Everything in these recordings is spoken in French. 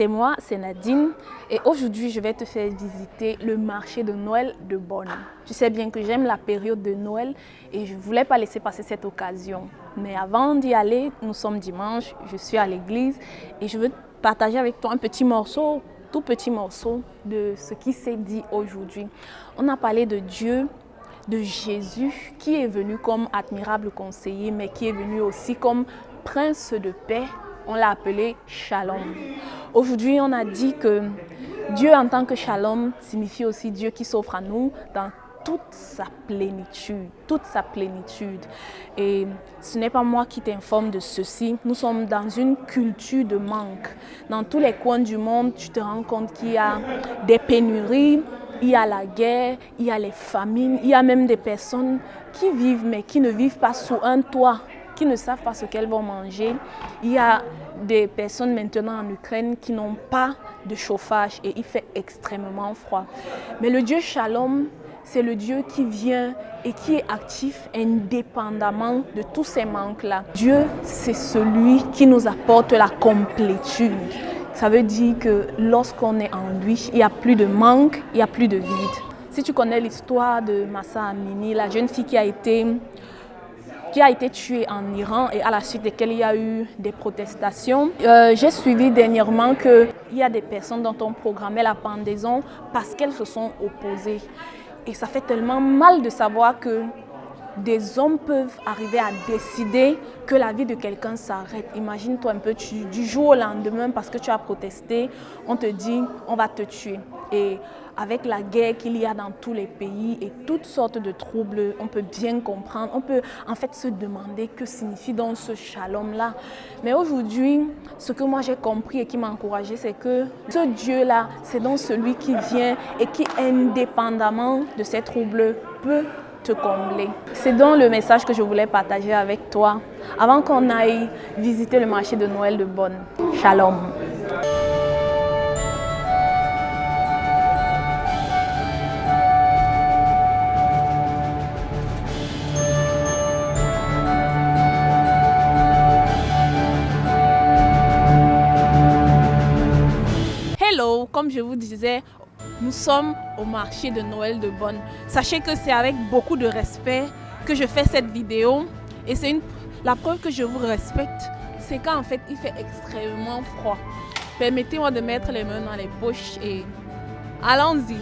moi, c'est Nadine et aujourd'hui, je vais te faire visiter le marché de Noël de Bonn. Tu sais bien que j'aime la période de Noël et je ne voulais pas laisser passer cette occasion. Mais avant d'y aller, nous sommes dimanche, je suis à l'église et je veux partager avec toi un petit morceau, tout petit morceau de ce qui s'est dit aujourd'hui. On a parlé de Dieu, de Jésus qui est venu comme admirable conseiller, mais qui est venu aussi comme prince de paix. On l'a appelé Shalom. Aujourd'hui, on a dit que Dieu en tant que Shalom signifie aussi Dieu qui s'offre à nous dans toute sa plénitude, toute sa plénitude. Et ce n'est pas moi qui t'informe de ceci. Nous sommes dans une culture de manque. Dans tous les coins du monde, tu te rends compte qu'il y a des pénuries, il y a la guerre, il y a les famines, il y a même des personnes qui vivent mais qui ne vivent pas sous un toit, qui ne savent pas ce qu'elles vont manger. Il y a des personnes maintenant en Ukraine qui n'ont pas de chauffage et il fait extrêmement froid. Mais le Dieu Shalom, c'est le Dieu qui vient et qui est actif indépendamment de tous ces manques-là. Dieu, c'est celui qui nous apporte la complétude. Ça veut dire que lorsqu'on est en lui, il n'y a plus de manque, il n'y a plus de vide. Si tu connais l'histoire de Mahsa Amini, la jeune fille qui a été tuée en Iran et à la suite desquelles il y a eu des protestations. J'ai suivi dernièrement qu'il y a des personnes dont on programmait la pendaison parce qu'elles se sont opposées. Et ça fait tellement mal de savoir que des hommes peuvent arriver à décider que la vie de quelqu'un s'arrête. Imagine-toi un peu, du jour au lendemain, parce que tu as protesté, on te dit on va te tuer. Et avec la guerre qu'il y a dans tous les pays et toutes sortes de troubles, on peut bien comprendre, on peut en fait se demander que signifie donc ce shalom-là. Mais aujourd'hui, ce que moi j'ai compris et qui m'a encouragé, c'est que ce Dieu-là, c'est donc celui qui vient et qui, indépendamment de ces troubles, peut te combler. C'est donc le message que je voulais partager avec toi avant qu'on aille visiter le marché de Noël de Bonn. Shalom. Hello, comme je vous disais, nous sommes au marché de Noël de Bonn. Sachez que c'est avec beaucoup de respect que je fais cette vidéo et c'est la preuve que je vous respecte, c'est qu'en fait il fait extrêmement froid. Permettez-moi de mettre les mains dans les poches et allons-y.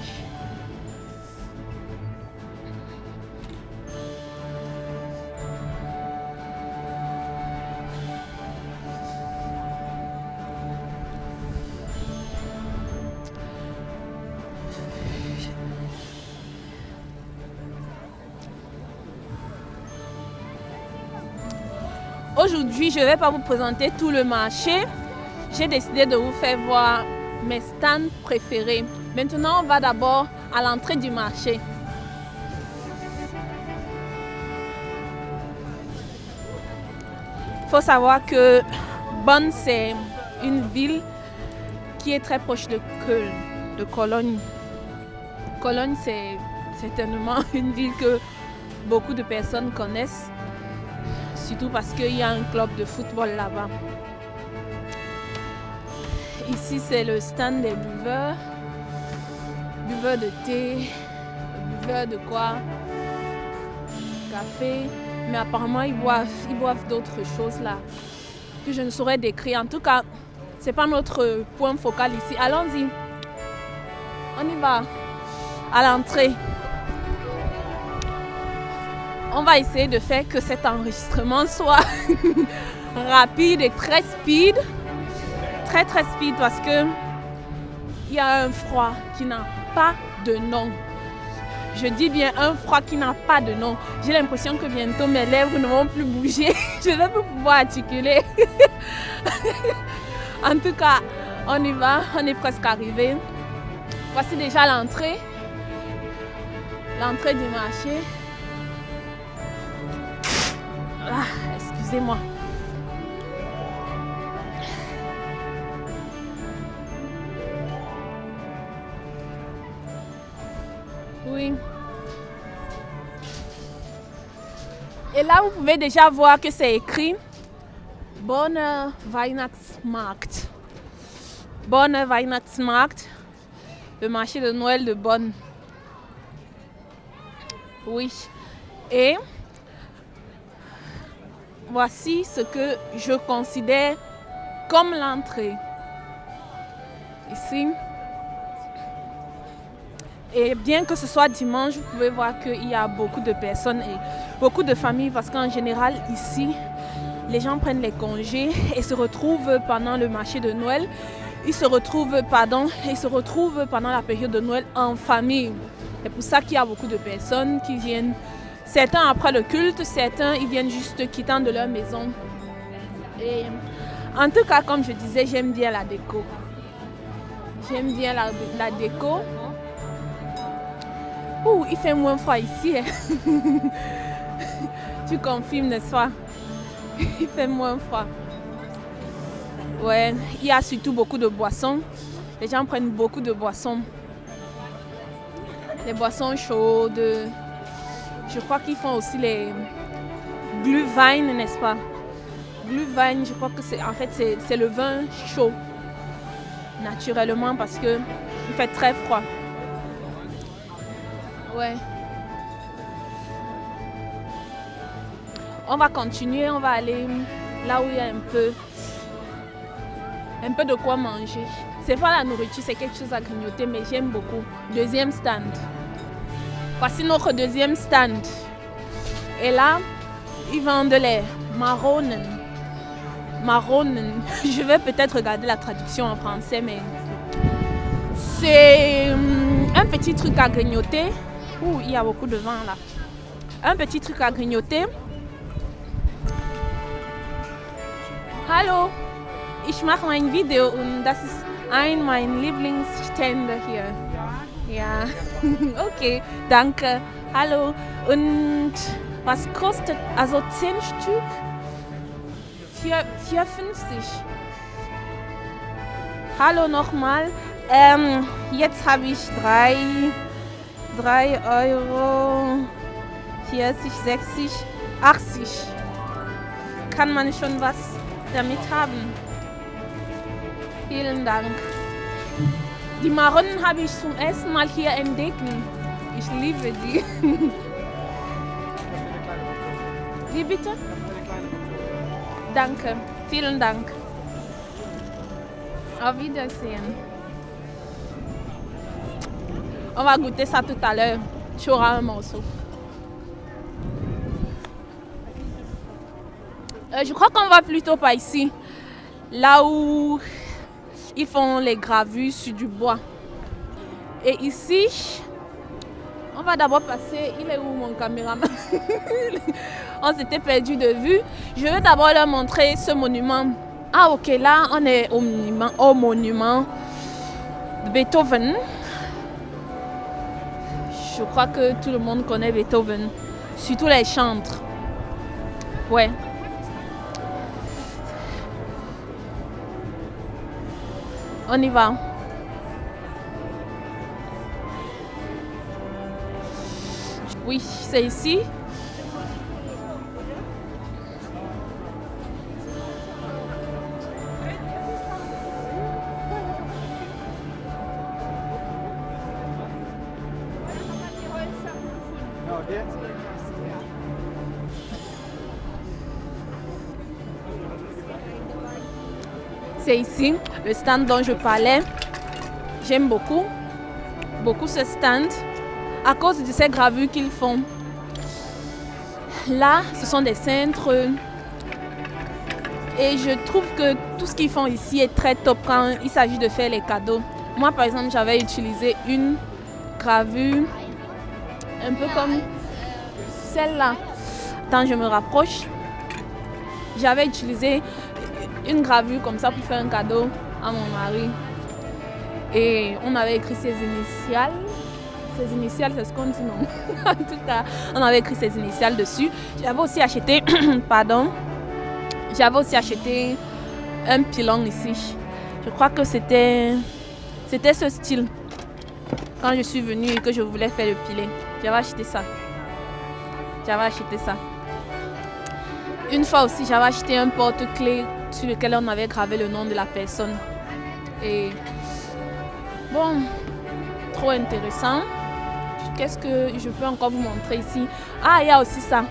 Aujourd'hui, je ne vais pas vous présenter tout le marché. J'ai décidé de vous faire voir mes stands préférés. Maintenant, on va d'abord à l'entrée du marché. Il faut savoir que Bonn, c'est une ville qui est très proche de Köln, de Cologne. Cologne, c'est certainement une ville que beaucoup de personnes connaissent. Surtout parce qu'il y a un club de football là-bas. Ici, c'est le stand des buveurs. Buveurs de thé, buveurs de quoi? Café. Mais apparemment, ils boivent d'autres choses là que je ne saurais décrire. En tout cas, ce n'est pas notre point focal ici. Allons-y. On y va. À l'entrée. On va essayer de faire que cet enregistrement soit rapide et très speed. Très speed parce que il y a un froid qui n'a pas de nom. Je dis bien un froid qui n'a pas de nom. J'ai l'impression que bientôt mes lèvres ne vont plus bouger. Je ne vais plus pouvoir articuler. En tout cas, on y va. On est presque arrivé. Voici déjà l'entrée. L'entrée du marché. Ah, excusez-moi. Oui. Et là, vous pouvez déjà voir que c'est écrit Bonner Weihnachtsmarkt. Bonn Weihnachtsmarkt, le marché de Noël de Bonn. Oui. Et voici ce que je considère comme l'entrée. Ici. Et bien que ce soit dimanche, vous pouvez voir qu'il y a beaucoup de personnes et beaucoup de familles parce qu'en général, ici, les gens prennent les congés et se retrouvent pendant le marché de Noël. Ils se retrouvent pendant la période de Noël en famille. C'est pour ça qu'il y a beaucoup de personnes qui viennent, certains après le culte, certains ils viennent juste quittant de leur maison. Et en tout cas, comme je disais, j'aime bien la déco. J'aime bien la déco. Ouh, il fait moins froid ici. Tu confirmes, n'est-ce pas? Il fait moins froid. Ouais, il y a surtout beaucoup de boissons. Les gens prennent beaucoup de boissons. Les boissons chaudes. Je crois qu'ils font aussi les Glühwein, n'est-ce pas? Glühwein, je crois que c'est le vin chaud. Naturellement parce que il fait très froid. Ouais. On va continuer, on va aller là où il y a un peu de quoi manger. C'est pas la nourriture, c'est quelque chose à grignoter, mais j'aime beaucoup. Deuxième stand. Voici notre deuxième stand. Et là, ils vendent les Maronen. Maronen. Je vais peut-être regarder la traduction en français, mais c'est un petit truc à grignoter. Ouh, il y a beaucoup de vent là. Un petit truc à grignoter. Hallo, ich mache mein Video und das ist mein Lieblingsstand hier. Ja, okay, danke. Hallo, und was kostet, also 10 Stück? 4,50. Hallo nochmal, jetzt habe ich 3 Euro, 40, 60, 80. Kann man schon was damit haben. Vielen Dank. Die Maronen habe ich zum ersten Mal hier entdeckt. Ich liebe die. Wie bitte? Danke. Vielen Dank. Auf Wiedersehen. On va goûter ça tout à l'heure. Tu auras un morceau. Je crois qu'on va plutôt par ici. Là où ils font les gravures sur du bois. Et ici, on va d'abord passer. Il est où mon caméraman? On s'était perdu de vue. Je vais d'abord leur montrer ce monument. Ah ok, là on est au monument de Beethoven. Je crois que tout le monde connaît Beethoven. Surtout les chantres. Ouais. On y va. Oui, c'est ici. C'est ici, le stand dont je parlais. J'aime beaucoup ce stand à cause de ces gravures qu'ils font. Là, ce sont des cintres et je trouve que tout ce qu'ils font ici est très top quand il s'agit de faire les cadeaux. Moi, par exemple, j'avais utilisé une gravure un peu comme celle-là. Quand je me rapproche, j'avais utilisé une gravure comme ça pour faire un cadeau à mon mari. Et on avait écrit ses initiales. Ses initiales, c'est ce qu'on dit, non? En tout cas, on avait écrit ses initiales dessus. J'avais aussi acheté, j'avais aussi acheté un pilon ici. Je crois que c'était ce style. Quand je suis venue et que je voulais faire le pilet, j'avais acheté ça. Une fois aussi, j'avais acheté un porte-clés sur lequel on avait gravé le nom de la personne. Et bon, trop intéressant. Qu'est-ce que je peux encore vous montrer ici? Ah, il y a aussi ça.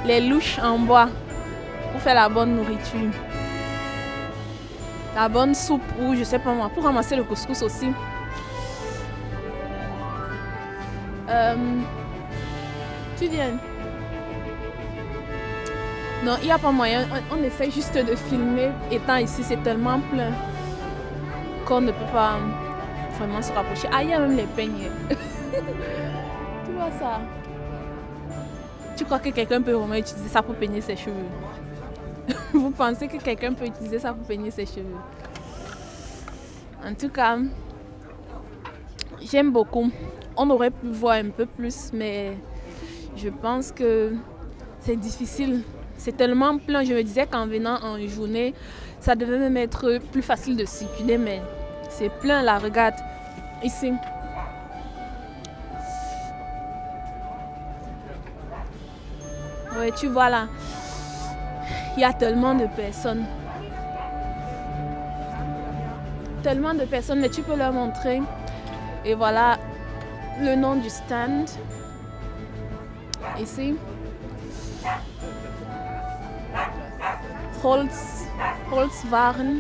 Les louches en bois pour faire la bonne nourriture. La bonne soupe ou je sais pas moi, pour ramasser le couscous aussi. Tu viens? Non, il n'y a pas moyen. On essaie juste de filmer. Étant ici, c'est tellement plein qu'on ne peut pas vraiment se rapprocher. Ah, il y a même les peignes. Tu vois ça? Tu crois que quelqu'un peut vraiment utiliser ça pour peigner ses cheveux? Vous pensez que quelqu'un peut utiliser ça pour peigner ses cheveux? En tout cas, j'aime beaucoup. On aurait pu voir un peu plus, mais je pense que c'est difficile. C'est tellement plein. Je me disais qu'en venant en journée, ça devait même être plus facile de circuler, mais c'est plein là, regarde. Ici. Oui, tu vois là. Il y a tellement de personnes. Tellement de personnes, mais tu peux leur montrer. Et voilà le nom du stand. Ici. Holzwaren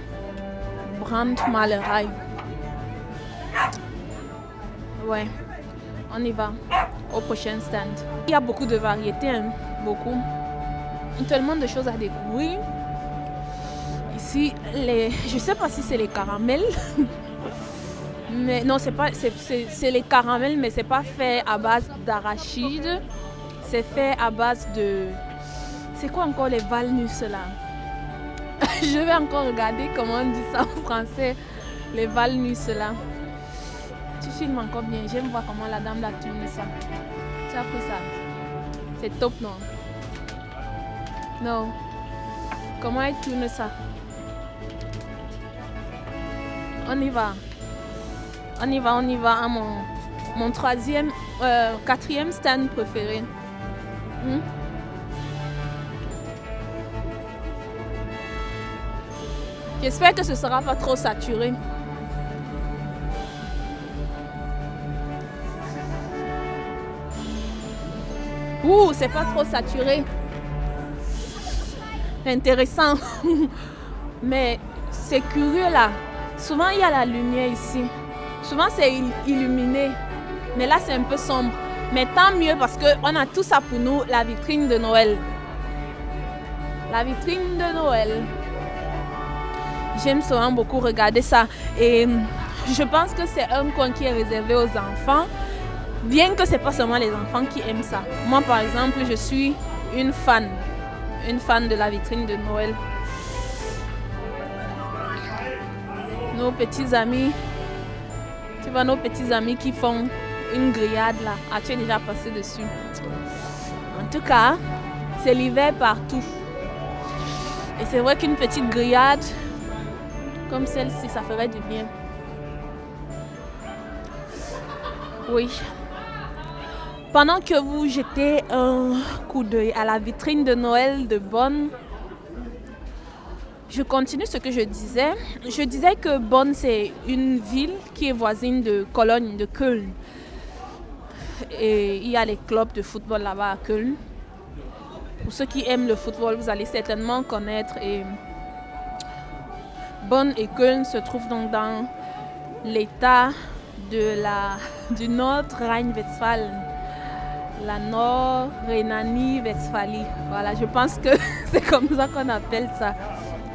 Brandmalerei. Ouais, on y va au prochain stand. Il y a beaucoup de variétés, hein, beaucoup. Tellement de choses à découvrir. Ici, je sais pas si c'est les caramels. Mais non, c'est les caramels, mais c'est pas fait à base d'arachide. C'est fait à base de... C'est quoi encore les walnuts là? Je vais encore regarder comment on dit ça en français. Les walnuts là. Tu filmes encore bien. J'aime voir comment la dame l'a tourné ça. Tu as pris ça. C'est top, non? Non. Comment elle tourne ça? On y va. On y va à mon quatrième stand préféré. J'espère que ce ne sera pas trop saturé. Ouh, c'est pas trop saturé. Intéressant. Mais c'est curieux là. Souvent il y a la lumière ici. Souvent c'est illuminé. Mais là c'est un peu sombre. Mais tant mieux parce qu'on a tout ça pour nous, la vitrine de Noël. La vitrine de Noël. J'aime souvent beaucoup regarder ça. Et je pense que c'est un coin qui est réservé aux enfants. Bien que ce n'est pas seulement les enfants qui aiment ça. Moi par exemple, je suis une fan de la vitrine de Noël. Nos petits amis, tu vois nos petits amis qui font une grillade là. Ah, tu es déjà passé dessus. En tout cas, c'est l'hiver partout. Et c'est vrai qu'une petite grillade comme celle-ci, ça ferait du bien. Oui. Pendant que vous jetez un coup d'œil à la vitrine de Noël de Bonn, je continue ce que je disais. Je disais que Bonn, c'est une ville qui est voisine de Cologne, de Köln. Et il y a les clubs de football là-bas à Köln. Pour ceux qui aiment le football, vous allez certainement connaître. Et Bonn et Köln se trouvent donc dans l'état du Nord-Rhein-Westphalie. La Nord-Rhénanie-Westphalie. Voilà, je pense que c'est comme ça qu'on appelle ça.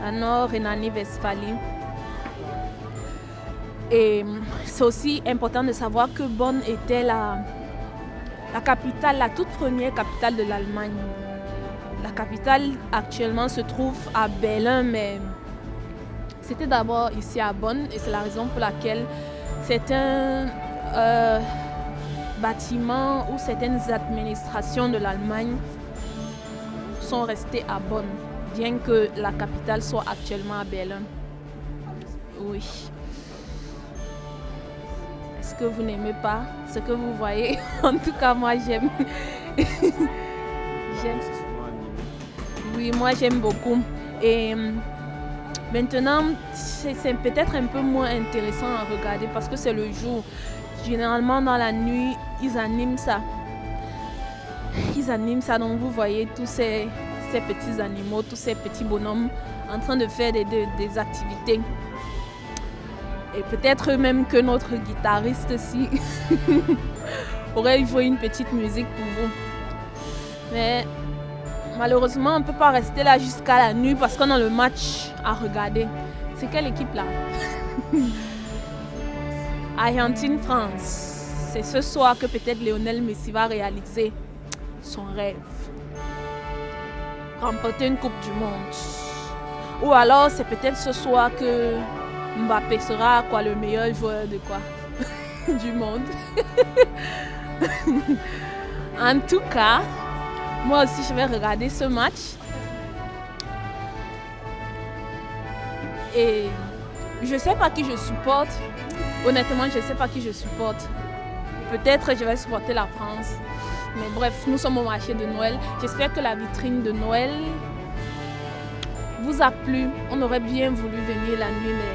La Nord-Rhénanie-Westphalie. Et c'est aussi important de savoir que Bonn était la capitale, la toute première capitale de l'Allemagne. La capitale actuellement se trouve à Berlin, mais c'était d'abord ici à Bonn et c'est la raison pour laquelle certains bâtiments ou certaines administrations de l'Allemagne sont restées à Bonn, bien que la capitale soit actuellement à Berlin. Oui. Est-ce que vous n'aimez pas ce que vous voyez? En tout cas, moi j'aime. J'aime. Oui, moi j'aime beaucoup. Et Maintenant, c'est peut-être un peu moins intéressant à regarder parce que c'est le jour. Généralement, dans la nuit, ils animent ça. Donc vous voyez tous ces petits animaux, tous ces petits bonhommes en train de faire des activités. Et peut-être même que notre guitariste ici aurait joué une petite musique pour vous. Mais malheureusement, on ne peut pas rester là jusqu'à la nuit parce qu'on a le match à regarder. C'est quelle équipe là? Argentine-France. C'est ce soir que peut-être Lionel Messi va réaliser son rêve. Remporter une Coupe du Monde. Ou alors c'est peut-être ce soir que Mbappé sera le meilleur joueur de quoi? Du monde. En tout cas, moi aussi je vais regarder ce match. Et je ne sais pas qui je supporte. Honnêtement, je ne sais pas qui je supporte. Peut-être je vais supporter la France. Mais bref, nous sommes au marché de Noël. J'espère que la vitrine de Noël vous a plu. On aurait bien voulu venir la nuit, mais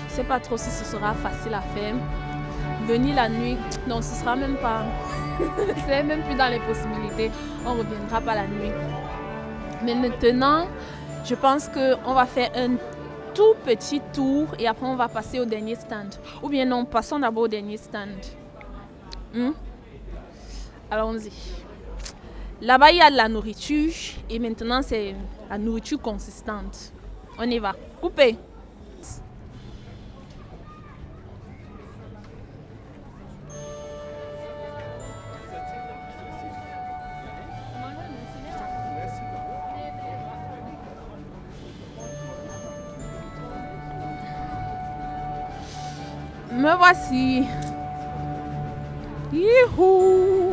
je ne sais pas trop si ce sera facile à faire. Venir la nuit, non, ce sera même pas. C'est même plus dans les possibilités. On ne reviendra pas la nuit. Mais maintenant, je pense qu'on va faire un tout petit tour et après on va passer au dernier stand. Ou bien non, passons d'abord au dernier stand. Allons-y. Là-bas, il y a de la nourriture et maintenant, c'est la nourriture consistante. On y va. Coupez. Me voici. Youhou!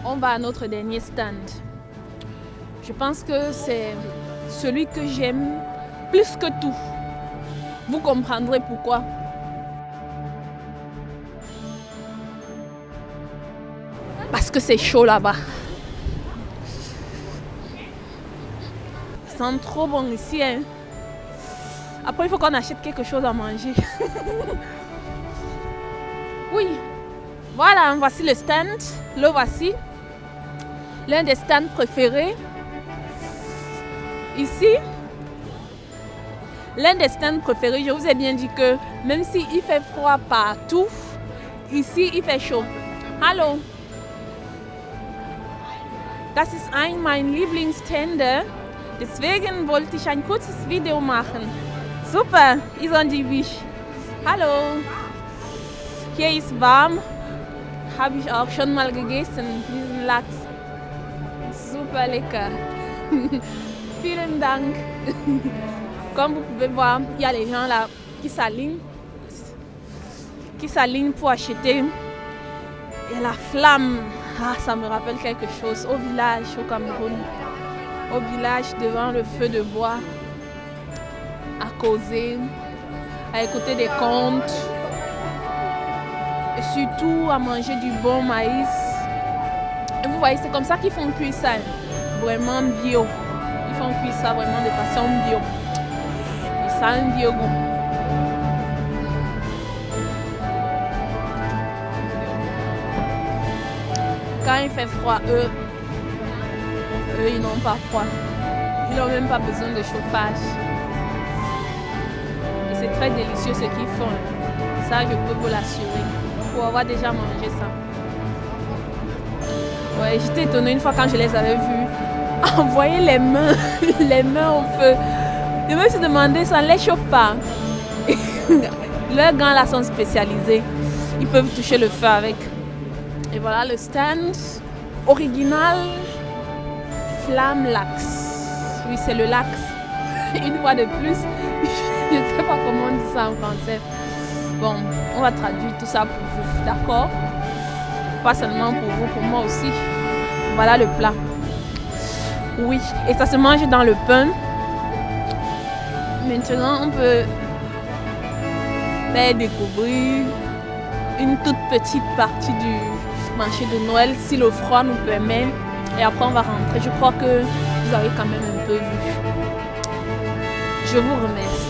On va à notre dernier stand. Je pense que c'est celui que j'aime plus que tout. Vous comprendrez pourquoi. Parce que c'est chaud là-bas. Ça sent trop bon ici. Hein. Après, il faut qu'on achète quelque chose à manger. Oui. Voilà, voici le stand. Le voici. L'un des stands préférés. Ici. L'un des stands préférés, je vous ai bien dit que même s'il fait froid partout, ici il fait chaud. Hallo. Das ist mein Lieblingsständer. Deswegen wollte ich ein kurzes Video machen. Super, ils ont dit oui. Hallo. Hier ist warm. Habe ich auch schon mal gegessen, diesen Lachs. Super lecker. Vielen Dank. Comme vous pouvez voir, il y a les gens là qui s'alignent pour acheter. Et la flamme, ça me rappelle quelque chose. Au village, au Cameroun, au village devant le feu de bois, à causer, à écouter des contes. Et surtout à manger du bon maïs. Et vous voyez, c'est comme ça qu'ils font cuire ça. Vraiment bio. Ils font cuire ça vraiment de façon bio. Et ça a un bio goût. Quand il fait froid, eux ils n'ont pas froid. Ils n'ont même pas besoin de chauffage. Et c'est très délicieux ce qu'ils font. Ça, je peux vous l'assurer. Pour avoir déjà mangé ça. Ouais, j'étais étonnée une fois quand je les avais vus envoyer les mains au feu. Je me suis demandé, ça ne les chauffe pas. Leurs gants là sont spécialisés. Ils peuvent toucher le feu avec. Et voilà le stand original Flamme Lachs. Oui, c'est le Lachs. Une fois de plus, je ne sais pas comment on dit ça en français. Bon, on va traduire tout ça pour vous, d'accord? Pas seulement pour vous, pour moi aussi. Voilà le plat. Oui, et ça se mange dans le pain. Maintenant, on peut faire découvrir une toute petite partie du marché de Noël si le froid nous permet. Et après, on va rentrer. Je crois que vous avez quand même un peu vu. Je vous remercie.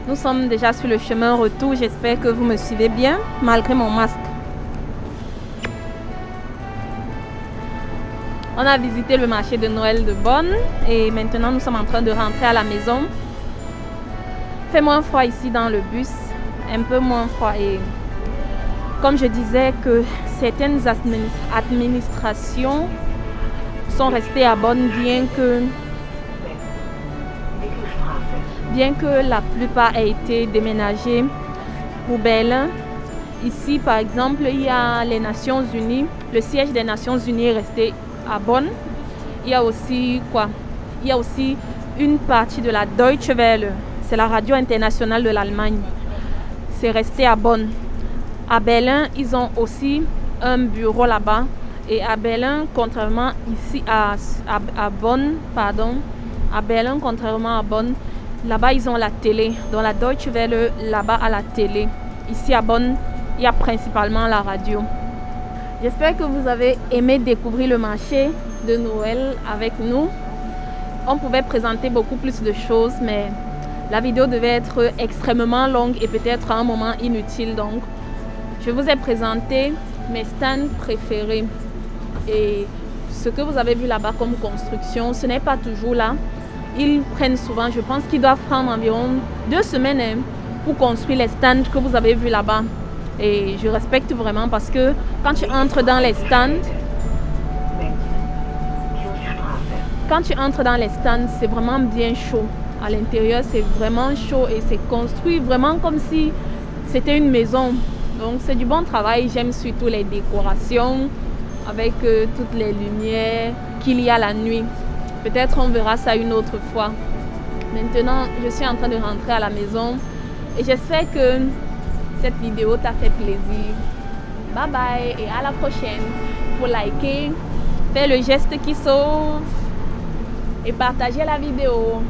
Nous sommes déjà sur le chemin retour. J'espère que vous me suivez bien, malgré mon masque. On a visité le marché de Noël de Bonn et maintenant nous sommes en train de rentrer à la maison. Il fait moins froid ici dans le bus, un peu moins froid. Et comme je disais que certaines administrations sont restées à Bonn bien que la plupart aient été déménagés pour Berlin. Ici, par exemple, il y a les Nations Unies. Le siège des Nations Unies est resté à Bonn. Il y a aussi une partie de la Deutsche Welle. C'est la radio internationale de l'Allemagne. C'est resté à Bonn. À Berlin, ils ont aussi un bureau là-bas. Et à Berlin, contrairement ici à Bonn, à Berlin, contrairement à Bonn, là-bas, ils ont la télé. Dans la Deutsche Welle, là-bas, à la télé. Ici, à Bonn, il y a principalement la radio. J'espère que vous avez aimé découvrir le marché de Noël avec nous. On pouvait présenter beaucoup plus de choses, mais la vidéo devait être extrêmement longue et peut-être à un moment inutile. Donc, je vous ai présenté mes stands préférés. Et ce que vous avez vu là-bas comme construction, ce n'est pas toujours là. Ils prennent souvent, je pense qu'ils doivent prendre environ 2 semaines pour construire les stands que vous avez vus là-bas. Et je respecte vraiment parce que quand tu entres dans les stands, c'est vraiment bien chaud. À l'intérieur, c'est vraiment chaud et c'est construit vraiment comme si c'était une maison. Donc c'est du bon travail. J'aime surtout les décorations avec toutes les lumières qu'il y a la nuit. Peut-être on verra ça une autre fois. Maintenant, je suis en train de rentrer à la maison et j'espère que cette vidéo t'a fait plaisir. Bye bye et à la prochaine. Pour liker, faire le geste qui sauve et partager la vidéo.